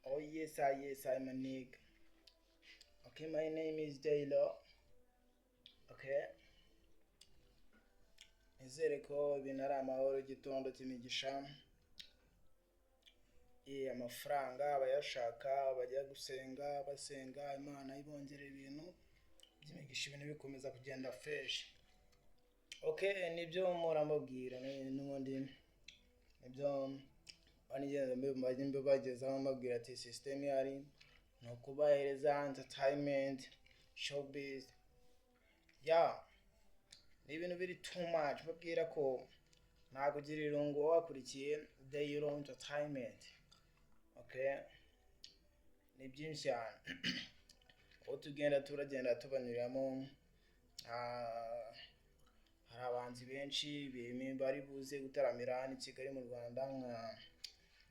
Oh yes, I'm a Nick. Okay, my name is Daylo. Okay, nizere ko ibintu ari amahoro, igitondo cy'imigisha. Amafaranga abayashaka bajya gusenga, basenga Imana ibongerera ibintu by'imigisha, ibintu bikomeza kugenda fresh. Okay, nibyo muramubwira n'ubundi nibyo banigeze bagezaho mbabwira ati system yari ni ukubahereza entertainment, showbiz. Ni ibintu biri too much. Babwira ko nakugira irungu wakurikiye Daylo Entertainment. Okay, ni byinshi cyane. Uko turagenda tubanyuriramo, hari abanzi benshi bari buze gutaramira hano i Kigali mu Rwanda nka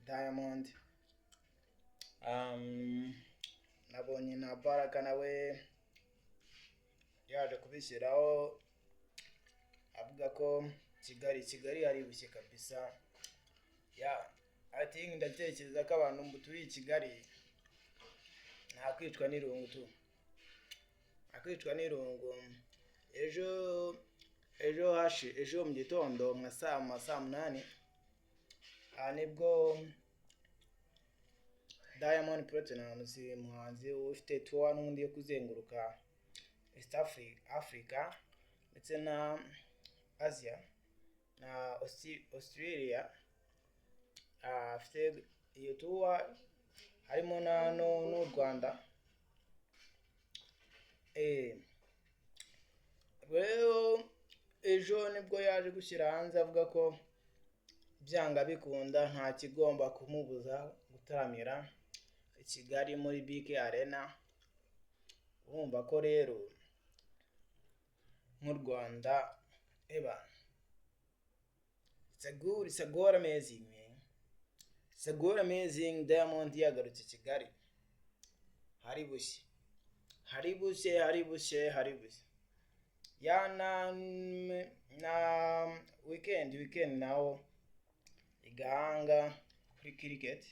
Diamond. Nabonye na Baraka nawe yaje kubishyiraho avuga ko Kigali haribushye kabisa. I think ndatekereza ko abantu turi i Kigali nta kwicwa n'irungu tu. Akwicwa n'irungu. Ejo mu gitondo nka saa 8 nibwo Diamond Platnumz, umuhanzi ufite tour n'undi yo kuzenguruka East Africa ndetse na Asia na Australia, afite iyo tour harimo n'u Rwanda. Rero ejo nibwo yaje gushyira hanze avuga ko byanga bikunda nta kigomba kumubuza gutaramira i Kigali muri BK Arena. Urumva ko rero nk'u Rwanda it's a good amazing, man. It's a good amazing. Diamond yagarutse Kigali haribushye. Na weekend naho igahanga kuri cricket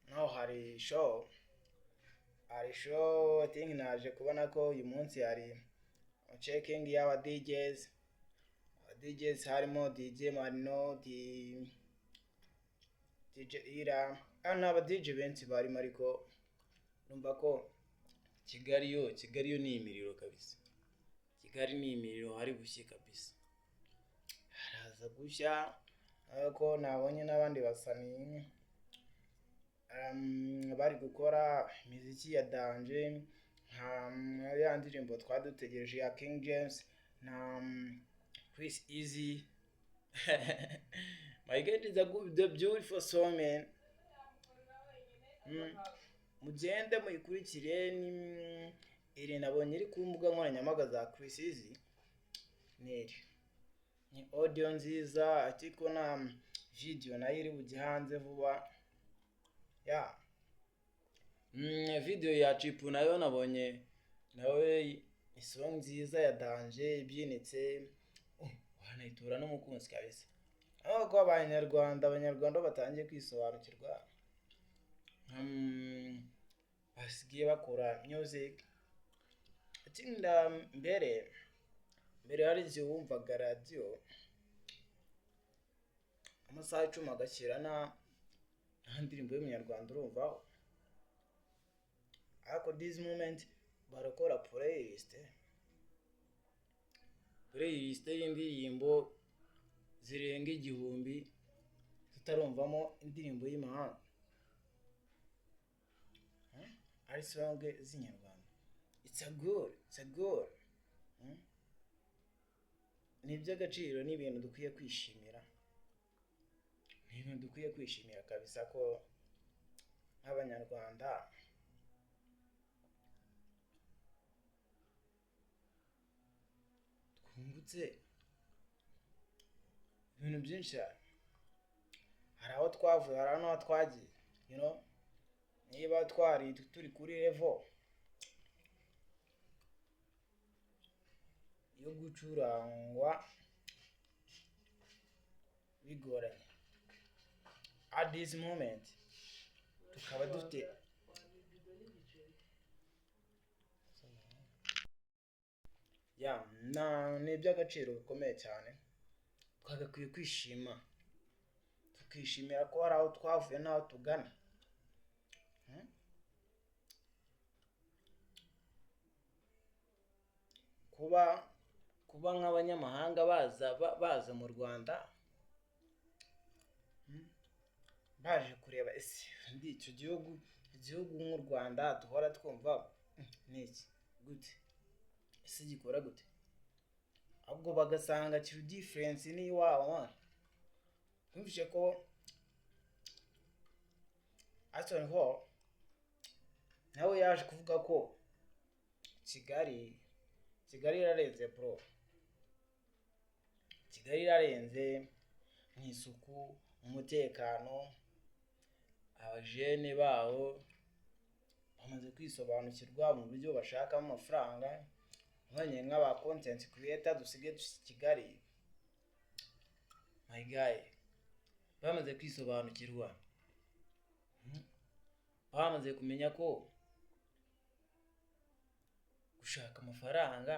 naho hari show. I think naje kubona ko uyu munsi hari checking y'aba DJs harimo DJ Marino, DJ Ira, n'aba DJ benshi barimo, ariko numva ko Kigali yo ni imiriro kabisa. Kigali ni imiriro, hari bushye kabisa, haraza gushya. Ariko nabonye n'abandi basani bari gukora imiziki ya danje nka ya ndirimbo twadutegereje ya King James na Chris Easy. My God, is a beautiful song, man. Mugende muyikurikire. Iri nabonye iri ku mbuga nkoranyambaga za Chris Easy. Ni audio nziza, ariko na video nayo iri bujye hanze vuba. Video ya Chipu nayo nabonye nawe isong nziza ya danje ibyinitse. Wanayitura n'umukunzi kabisa. Ko abanyarwanda batangiye kwisobanukirwa, basigiye bakora music. Atinda mbere hari igihe wumvaga radio amasaha 10 agashyira nta ndirimbo y'umunyarwanda urumvaho. Ariko this moment barakora playlist y'indirimbo zirenga 1000 tutarumvamo indirimbo y'imahanga, ari song z'inyarwanda. It's a good. Ni iby'agaciro, ni ibintu dukwiye kwishimira. Kabisa ko nk'abanyarwanda twungutse ibintu byinshi. Hari aho twavuye, hari n'aho twagiye, niba turi kuri level yo gucurangwa bigoranye at this moment. tukaba dufite ni iby'agaciro bikomeye cyane, twagakwiye kwishima tukishimira ko hari aho twavuye n'aho tugana. kuba nk'abanyamahanga baza mu Rwanda baje kureba ese icyo gihugu nk'u Rwanda duhora twumva ni iki gute, ese gikora gute, ahubwo bagasanga kiri difference n'iwabo. Twumvise ko agezweho nawe yaje kuvuga ko Kigali irarenze bro, Kigali irarenze mu isuku, umutekano, abajene baho bamaze kwisobanukirwa mu buryo bashakamo amafaranga. Nkanye nk'aba content creator dusigaye Kigali, my guy, bamaze kwisobanukirwa, bamaze kumenya ko gushaka amafaranga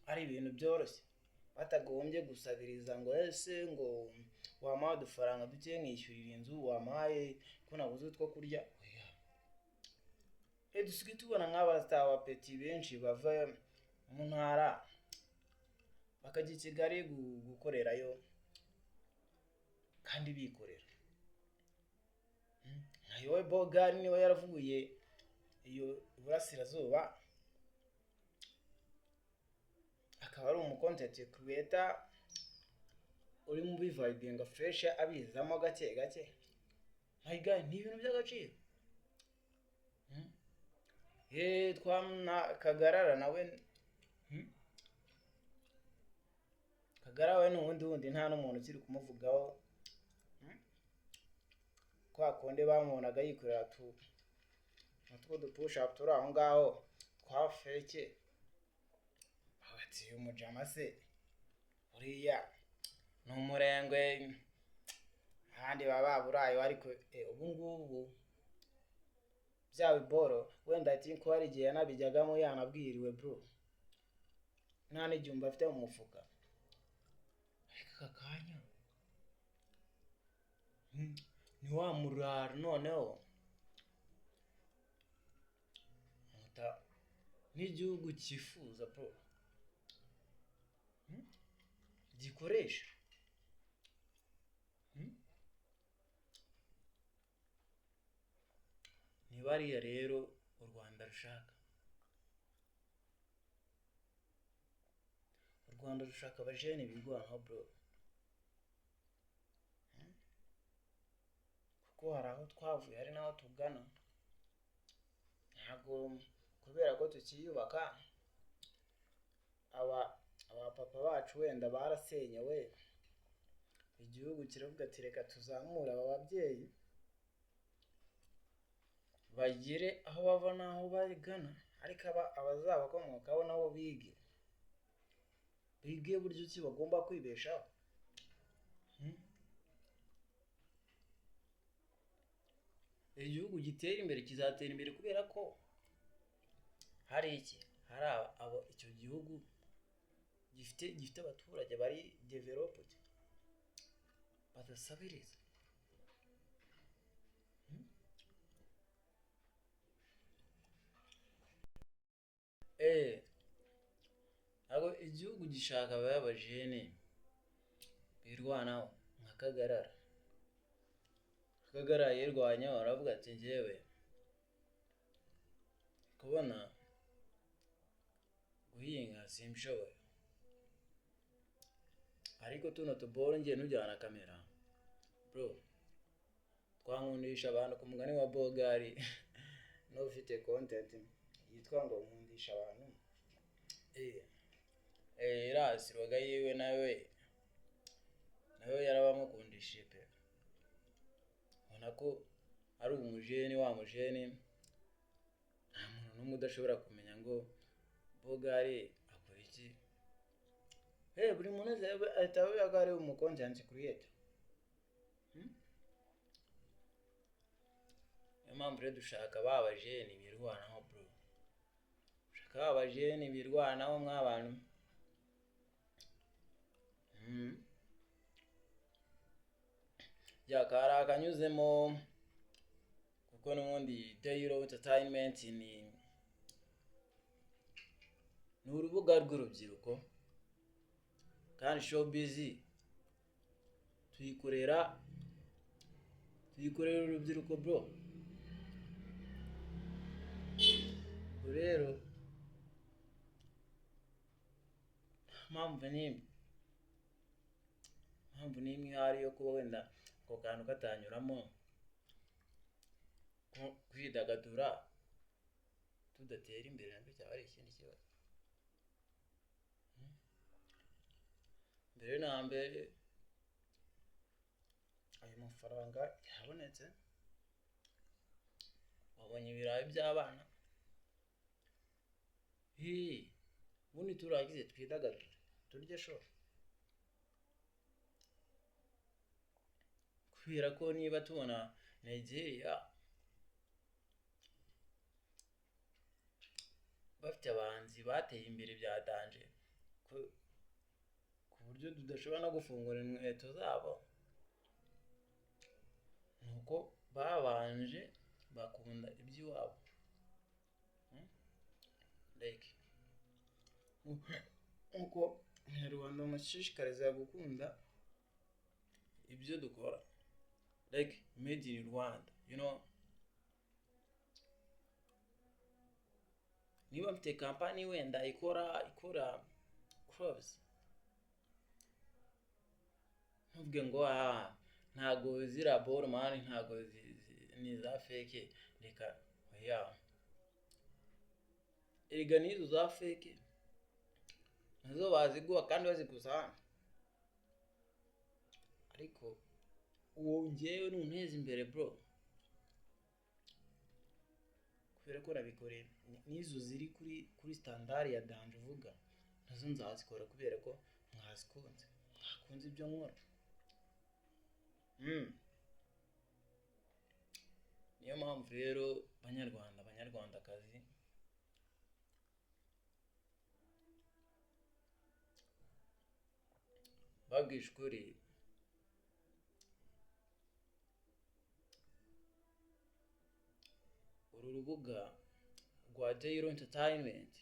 ari ibintu byoroshye, batagombye gusabiriza ngo ese ngo wampaye udufaranga duke nkishyurira inzu, wampaye ko nabuze utwo kurya. Dusigaye tubona nk'abasitari peti benshi bava mu ntara bakajya i Kigali gukorerayo kandi bikorera. Nka yowe Bogari niwe yaravuye iyo Iburasirazuba, akaba ari umucontent creator uri mu bivibinga fresh abizamo gake gake. My guy, ni ibintu by'agaciro. Kagarara nawe Kagara we n'ubundi nta n'umuntu ukiri kumuvugaho, kwa kundi bamubonaga yikorera utwo dupusha turi aho ngaho twa feke, bati umujama se uriya ni umurengwe, ahandi baba baburaye. Ariko ubu ngubu bya biboro wenda ati ko hari igihe yanabijyagamo yanabwiriwe bro, nta n'igihumbi afite mu mufuka. Ariko aka kanya ni wa murara noneho n'igihugu cyifuza bro gikoresha. Ni bariya rero u Rwanda rushaka. U Rwanda rushaka abajene bigwanaho bro, kuko hari aho twavuye hari n'aho tugana. Ntabwo kubera ko tukiyubaka abapapa bacu wenda barasenyewe, igihugu kiravuga ati reka tuzamure aba babyeyi bagire aho bava n'aho bagana, ariko abazabakomokaho nabo bige buryo ki bagomba kwibeshaho. Igihugu gitera imbere kizatera imbere kubera ko hari icyo gihugu gifite abaturage bari developed badasabiriza. Abo igihugu gishaka abajene birwanaho nka Kagarara yirwanyaho aravuga ati njyewe kubona guhinga simbishoboye, ariko tuno tuboro ngiye ntujyana kamera bro, twankundisha abantu ku mugani wa Bogari n'ufite content yitwa ngo nkundisha abantu. Irasiroga yiwe nawe yarabamukundishije pe, ubona ko ari umujene wa mujene, nta muntu n'umwe udashobora kumenya ngo Bogari akora iki. Buri muntu ahita avuga ko ari umu content creator. mpamvu rero dushaka babajene birwanaho bro, dushaka babajene birwanaho mw'abantu. Yakara akanyuzemo kuko n'ubundi Daily Entertainment ni urubuga rw'urubyiruko kandi showbiz tuyikorera urubyiruko bro. Rero mpamvu n'imwe ihari yo kuba wenda ako kantu katanyuramo kwidagadura tudatera imbere, nabyo cyaba ari ikindi kibazo. Mbere na mbere ayo mafaranga yabonetse, wabonye ibirayi by'abana, ubundi turagize twidagadure turye sho, kubera ko niba tubona Nigeria bafite abahanzi bateye imbere bya danje ku buryo tudashobora no gufungura inkweto zabo, nuko babanje bakunda iby'iwabo. Like uko Abanyarwanda bashishikariza gukunda ibyo dukora, like made in Rwanda, you know. Niba mfite company wenda ikora clothes, ntuvuge ngo ntago zira ball man, ntago ni za fake, reka oya. Erega nizo za fake nazo baziguha kandi bazigusana, ariko uwo njyewe nunteza imbere bro, kubera ko nabikoreye n'izo ziri kuri standard ya danje uvuga, nazo nzazikora kubera ko mwakunze ibyo nkora. Niyo mpamvu rero banyarwandakazi babwisha ukuri, uru rubuga rwa Daily Entertainment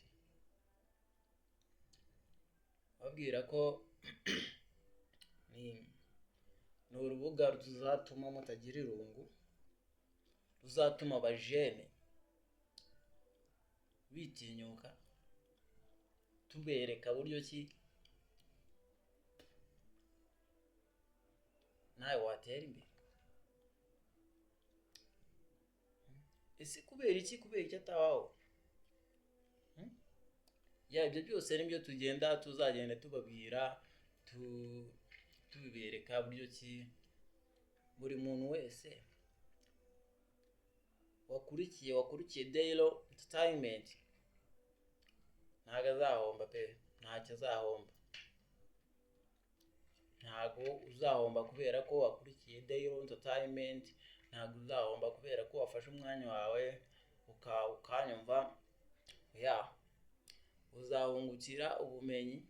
babwira ko ni urubuga ruzatuma mutagira irungu, ruzatuma abajene bitinyuka, tubereka buryo ki nawe watera imbere. Ese kubera iki atabaho? Ibyo byose nibyo tuzagenda tubabwira, tubibereka buryo ki buri muntu wese wakurikiye Daily Entertainment ntago azahomba pe, ntacyo azahomba. Ntago uzahomba kubera ko wakurikiye Daily Entertainment, ntago uzahomba kubera ko wafashe umwanya wawe ukanyumva. Uzahungukira ubumenyi,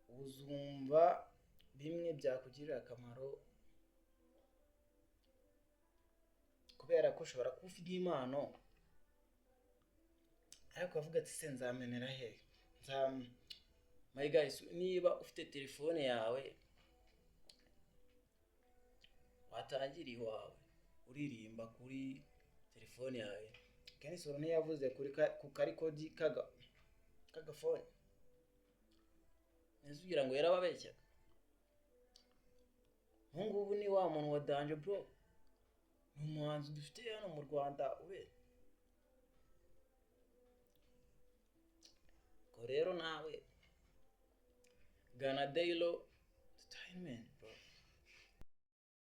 uzumva bimwe byakugirira akamaro, kubera ko ushobora kuba ufite impano ariko avuga ati se nzamenera he? My guys, niba ufite telefone yawe watangira iwawe uririmba kuri telefone yawe, Kenisoro ntiyavuze ku karikodi kagafone, nisugira ngo yarababeshyaga. Ngubu ni wa muntu wa danje bro, ni umuhanzi dufite hano mu Rwanda ube. Ko rero nawe gana Daily Entertainment